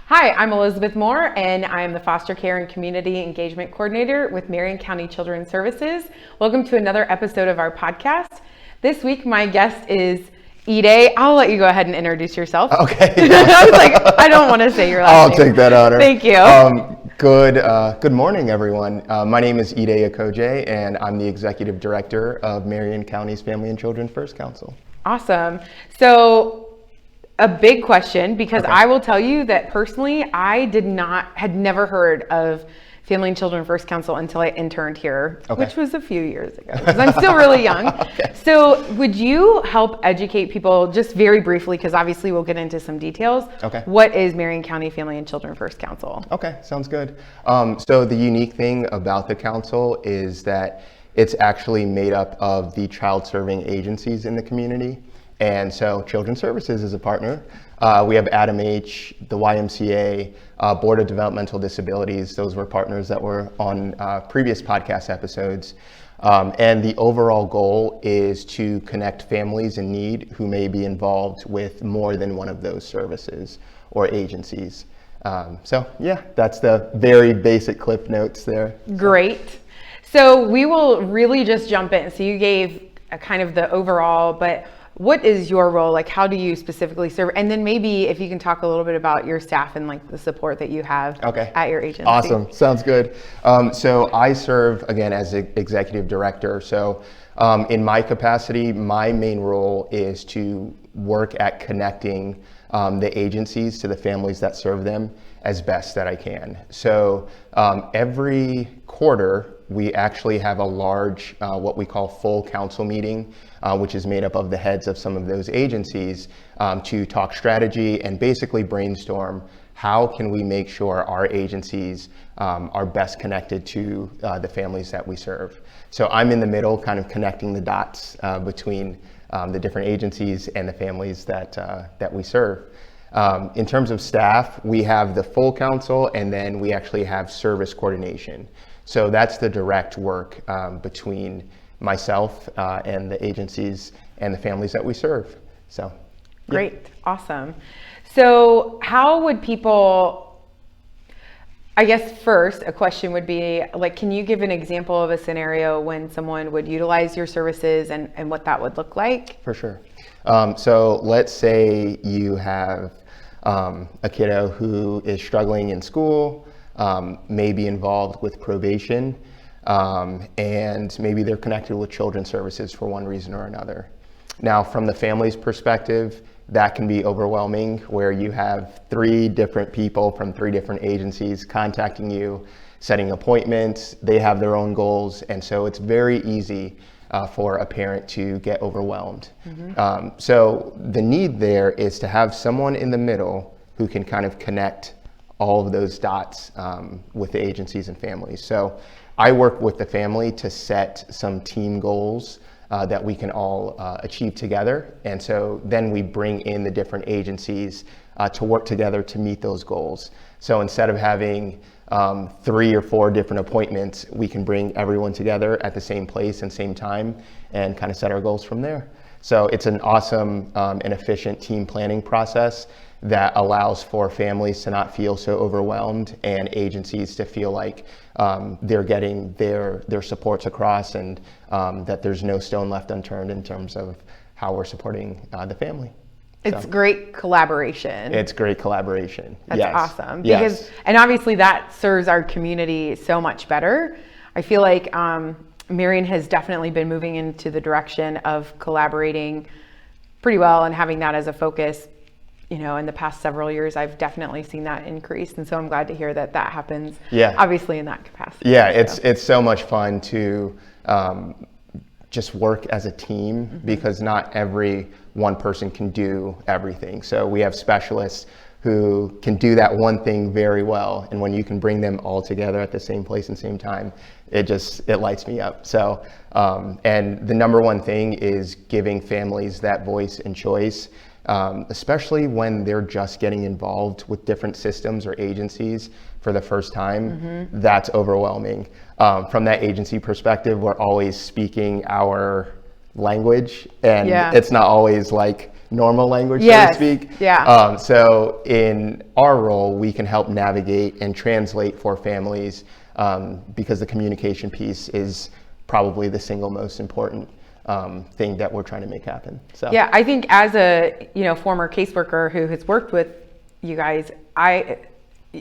Hi, I'm Elizabeth Moore, and I am the Foster Care and Community Engagement Coordinator with Marion County Children's Services. Welcome to another episode of our podcast. This week, my guest is Ide. I'll let you go ahead and introduce yourself. Okay. I was like, I don't want to say your last I'll name. take that honor. Thank you. Good morning, everyone. My name is Ide Okojie, and I'm the Executive Director of Marion County's Family and Children First Council. Awesome. So, a big question, because I will tell you that personally, I had never heard of Family and Children First Council until I interned here, which was a few years ago, because I'm still really young. So would you help educate people just very briefly, because obviously we'll get into some details. What is Marion County Family and Children First Council? Okay, sounds good. So the unique thing about the council is that it's actually made up of the child serving agencies in the community. And so Children's Services is a partner. We have Adam H., the YMCA, Board of Developmental Disabilities. Those were partners that were on previous podcast episodes. And the overall goal is to connect families in need who may be involved with more than one of those services or agencies. That's the very basic clip notes there. Great. So we will really just jump in. So you gave a kind of the overall, but what is your role? Like, how do you specifically serve? And then maybe if you can talk a little bit about your staff and like the support that you have at your agency. Awesome. Sounds good. So I serve, again, as executive director. So in my capacity, my main role is to work at connecting the agencies to the families that serve them as best that I can. So every quarter, we actually have a large, what we call full council meeting, which is made up of the heads of some of those agencies to talk strategy and basically brainstorm how can we make sure our agencies are best connected to the families that we serve. So I'm in the middle, kind of connecting the dots between the different agencies and the families that we serve. In terms of staff, we have the full council, and then we actually have service coordination. So that's the direct work between myself and the agencies and the families that we serve. So, Great, awesome. So how would people, I guess first a question would be like, can you give an example of a scenario when someone would utilize your services and what that would look like? For sure. So let's say you have a kiddo who is struggling in school, may be involved with probation, and maybe they're connected with Children's Services for one reason or another. Now, from the family's perspective, that can be overwhelming, where you have 3 different people from 3 different agencies contacting you, setting appointments. They have their own goals, and so it's very easy for a parent to get overwhelmed. So the need there is to have someone in the middle who can kind of connect all of those dots with the agencies and families. So I work with the family to set some team goals that we can all achieve together. And so then we bring in the different agencies to work together to meet those goals. So instead of having 3 or 4 different appointments, we can bring everyone together at the same place and same time and kind of set our goals from there. So it's an awesome and efficient team planning process that allows for families to not feel so overwhelmed and agencies to feel like they're getting their supports across and that there's no stone left unturned in terms of how we're supporting the family. It's great collaboration. It's great collaboration. That's awesome. Because, and obviously that serves our community so much better. I feel like Marion has definitely been moving into the direction of collaborating pretty well and having that as a focus. You know, in the past several years, I've definitely seen that increase. And so I'm glad to hear that that happens, obviously in that capacity. Yeah, it's so much fun to just work as a team because not every one person can do everything. So we have specialists who can do that one thing very well. And when you can bring them all together at the same place and same time, it lights me up. So, and the number one thing is giving families that voice and choice. Especially when they're just getting involved with different systems or agencies for the first time, that's overwhelming. From that agency perspective, we're always speaking our language, and it's not always like normal language, Yes. so to speak. Yeah. So in our role, we can help navigate and translate for families because the communication piece is probably the single most important thing that we're trying to make happen. So Yeah, I think as a former caseworker who has worked with you guys,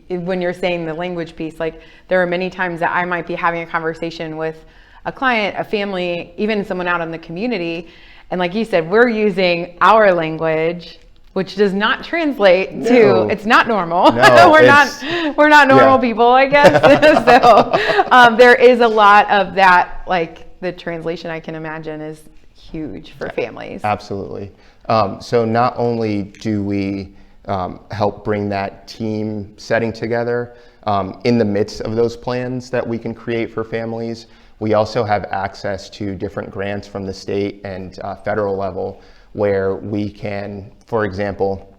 when you're saying the language piece, like there are many times that I might be having a conversation with a client, a family, even someone out in the community, and like you said, we're using our language, which does not translate to, it's not normal. No, we're not normal people, I guess. So there is a lot of that, like the translation, I can imagine, is huge for families. Absolutely. So not only do we help bring that team setting together in the midst of those plans that we can create for families, we also have access to different grants from the state and federal level where we can, for example,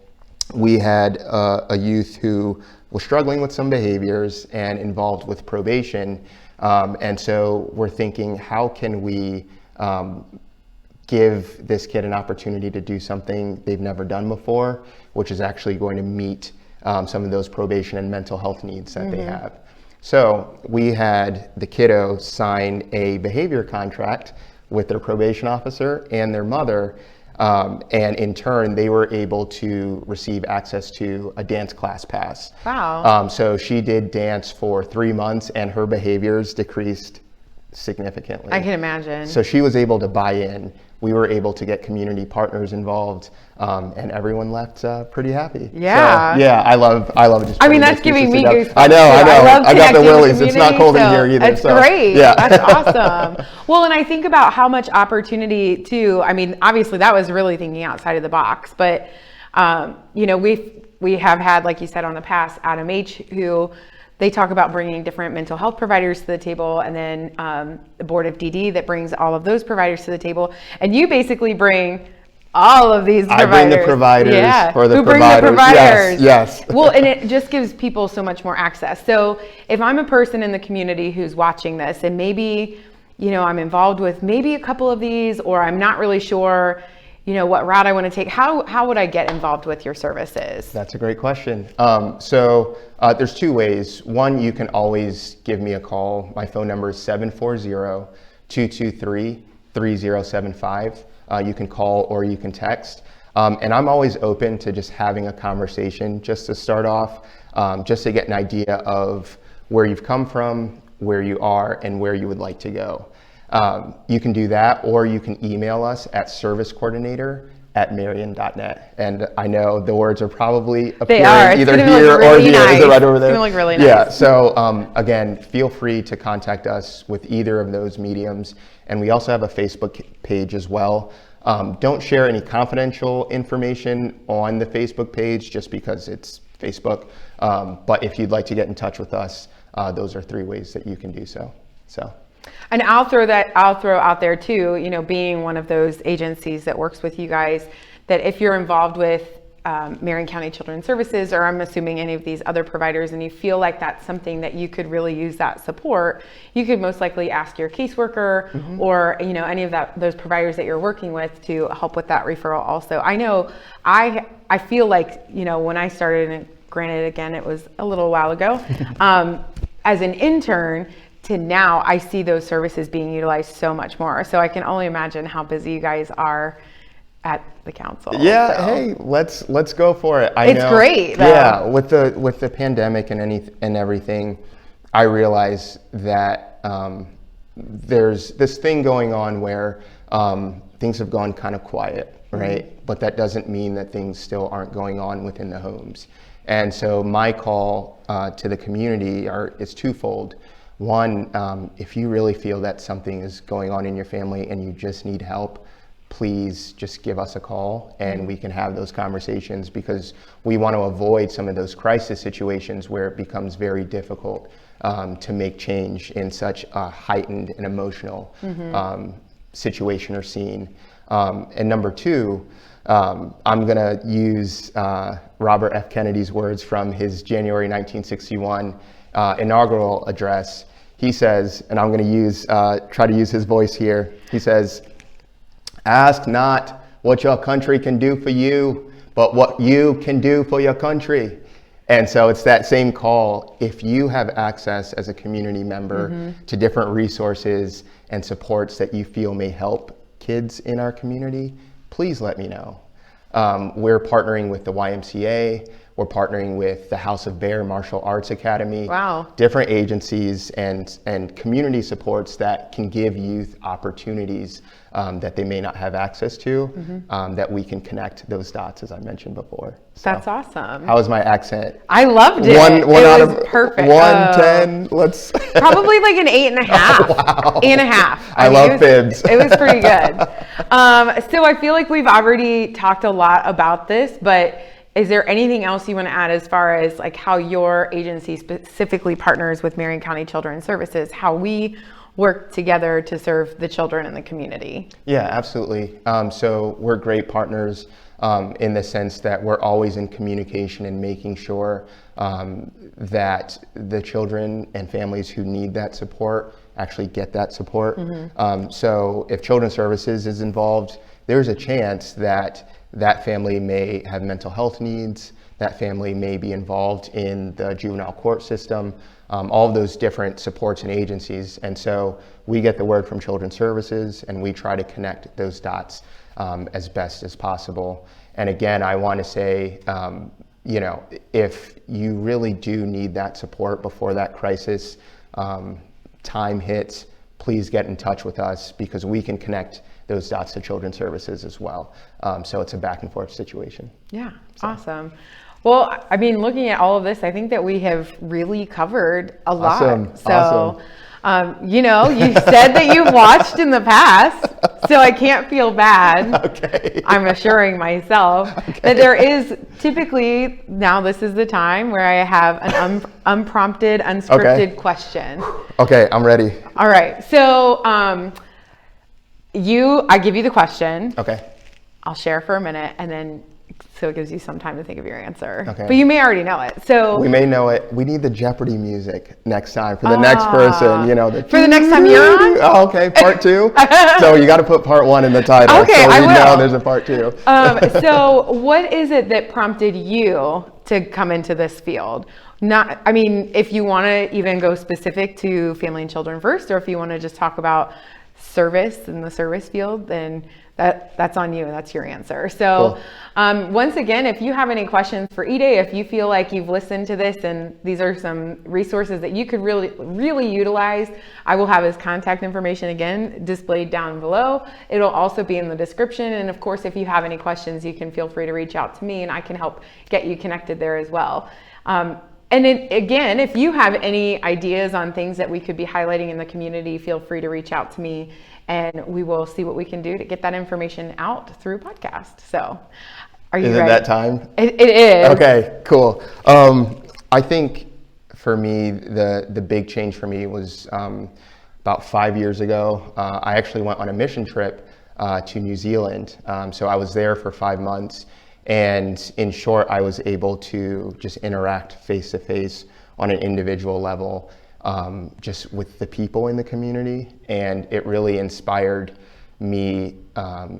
we had a youth who was struggling with some behaviors and involved with probation. And so we're thinking, how can we give this kid an opportunity to do something they've never done before, which is actually going to meet some of those probation and mental health needs that they have. So we had the kiddo sign a behavior contract with their probation officer and their mother, and in turn, they were able to receive access to a dance class pass. Wow. So she did dance for 3 months and her behaviors decreased significantly. I can imagine. So she was able to buy in. We were able to get community partners involved, and everyone left pretty happy. Yeah. So, yeah, I love just. I mean, that's giving me goosebumps. I know. I got the willies. It's not cold in here either. It's great. Yeah. That's awesome. Well, and I think about how much opportunity too. I mean, obviously that was really thinking outside of the box, but we have had, like you said, on the past, Adam H., who they talk about bringing different mental health providers to the table, and then the board of DD that brings all of those providers to the table. And you basically bring all of these providers. I bring the providers for the Who providers. Bring the providers. Yes. Well, and it just gives people so much more access. So if I'm a person in the community who's watching this, and maybe, I'm involved with maybe a couple of these, or I'm not really sure, what route I want to take, how would I get involved with your services? That's a great question. So there's two ways. One, you can always give me a call. My phone number is 740-223-3075. You can call or you can text. And I'm always open to just having a conversation just to start off, just to get an idea of where you've come from, where you are, and where you would like to go. You can do that, or you can email us at servicecoordinator@marion.net. And I know the words are probably appearing either here or here. Nice. Is it right over there? It's gonna look really nice. Yeah, so again, feel free to contact us with either of those mediums. And we also have a Facebook page as well. Don't share any confidential information on the Facebook page just because it's Facebook. But if you'd like to get in touch with us, those are 3 ways that you can do so. And I'll throw out there too, being one of those agencies that works with you guys, that if you're involved with Marion County Children's Services, or I'm assuming any of these other providers, and you feel like that's something that you could really use that support, you could most likely ask your caseworker or any of those providers that you're working with to help with that referral also. I know I feel like when I started, and granted again it was a little while ago, as an intern to now, I see those services being utilized so much more. So I can only imagine how busy you guys are at the council. Yeah, so. Hey, let's go for it. It's great, though. Yeah, with the pandemic and everything, I realize that there's this thing going on where things have gone kind of quiet, right? But that doesn't mean that things still aren't going on within the homes. And so my call to the community is twofold. One, if you really feel that something is going on in your family and you just need help, please just give us a call and we can have those conversations, because we want to avoid some of those crisis situations where it becomes very difficult to make change in such a heightened and emotional situation or scene. And number 2, I'm going to use Robert F. Kennedy's words from his January 1961 inaugural address. He says, and I'm going to try to use his voice here. He says, "Ask not what your country can do for you, but what you can do for your country. And so it's that same call. If you have access as a community member to different resources and supports that you feel may help kids in our community, please let me know. We're partnering with the YMCA. We're partnering with the House of Bear Martial Arts Academy. Wow. Different agencies and community supports that can give youth opportunities that they may not have access to, that we can connect those dots, as I mentioned before. So, That's awesome. how was my accent? I loved it. One it out was of perfect. 110. Let's Probably like an 8.5. Wow. 8.5. I mean, love fibs. It was pretty good. So I feel like we've already talked a lot about this, but is there anything else you want to add as far as like how your agency specifically partners with Marion County Children's Services, how we work together to serve the children in the community? Yeah, absolutely. So we're great partners in the sense that we're always in communication and making sure that the children and families who need that support actually get that support. So if Children's Services is involved, there's a chance that that family may have mental health needs, that family may be involved in the juvenile court system, all of those different supports and agencies. And so we get the word from Children's Services and we try to connect those dots as best as possible. And again, I want to say, you know, if you really do need that support before that crisis time hits, please get in touch with us because we can connect those dots to Children's Services as well. So it's a back and forth situation. Yeah, awesome. Well, I mean, looking at all of this, I think that we have really covered a lot. So, you know, you said that you've watched in the past, so I can't feel bad. Okay. I'm assuring myself that there is typically, now this is the time where I have an unprompted, unscripted question. Okay, I'm ready. All right. So, I give you the question. Okay. I'll share for a minute and then so it gives you some time to think of your answer. Okay. But you may already know it. So we may know it. We need the Jeopardy music next time for the next person, you know. For the next time you're on? Oh, okay, part 2. So you got to put part 1 in the title. Okay, so I we will. know there's a part 2. So what is it that prompted you to come into this field? Not, I mean, if you want to even go specific to Family and Children First, or if you want to just talk about service in the service field, then that's on you. That's your answer. So once again, if you have any questions for Ide, if you feel like you've listened to this and these are some resources that you could really utilize, I will have his contact information again displayed down below. It'll also be in the description. And of course, if you have any questions, you can feel free to reach out to me and I can help get you connected there as well. And again, if you have any ideas on things that we could be highlighting in the community, feel free to reach out to me and we will see what we can do to get that information out through podcast. So are you ready? Is it that time? It is. Okay, cool. I think for me, the big change for me was about 5 years ago. I actually went on a mission trip to New Zealand. So I was there for 5 months. And in short, I was able to just interact face to face on an individual level, just with the people in the community. And it really inspired me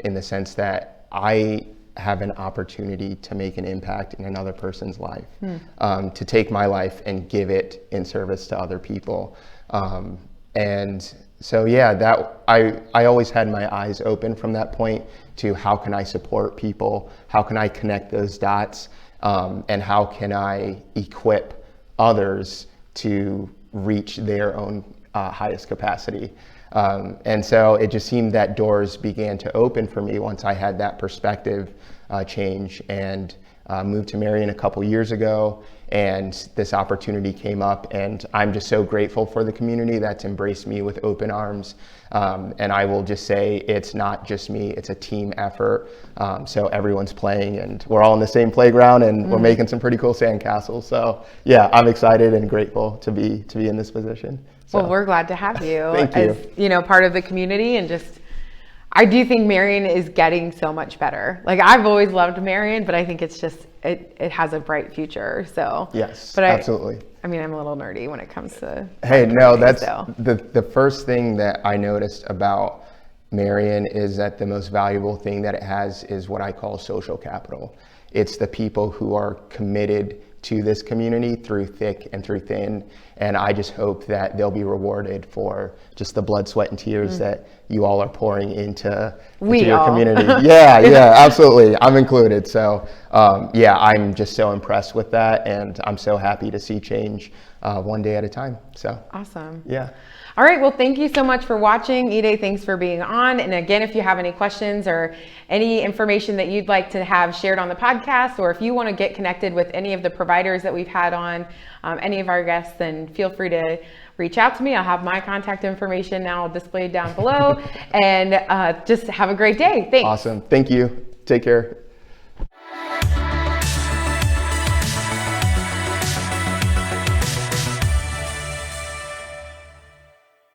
in the sense that I have an opportunity to make an impact in another person's life, to take my life and give it in service to other people. And so, yeah, that I always had my eyes open from that point to how can I support people, how can I connect those dots, and how can I equip others to reach their own highest capacity. And so it just seemed that doors began to open for me once I had that perspective change and moved to Marion a couple years ago. And this opportunity came up and I'm just so grateful for the community that's embraced me with open arms. And I will just say it's not just me, it's a team effort. So everyone's playing and we're all in the same playground and we're making some pretty cool sandcastles. So yeah, I'm excited and grateful to be in this position. So. Well, we're glad to have you Thank as, part of the community and just, I do think Marion is getting so much better. Like I've always loved Marion, but I think it's just, it has a bright future. So yes, but absolutely. I mean, I'm a little nerdy when it comes to. Hey, no, that's so. the first thing that I noticed about Marion is that the most valuable thing that it has is what I call social capital. It's the people who are committed to this community through thick and through thin. And I just hope that they'll be rewarded for just the blood, sweat, and tears that you all are pouring into your community. Yeah, absolutely. I'm included. So I'm just so impressed with that. And I'm so happy to see change one day at a time. So awesome. Yeah. All right, well, thank you so much for watching. Ide, thanks for being on. And again, if you have any questions or any information that you'd like to have shared on the podcast, or if you want to get connected with any of the providers that we've had on, any of our guests, then feel free to reach out to me. I'll have my contact information now displayed down below. And just have a great day. Thanks. Awesome. Thank you. Take care.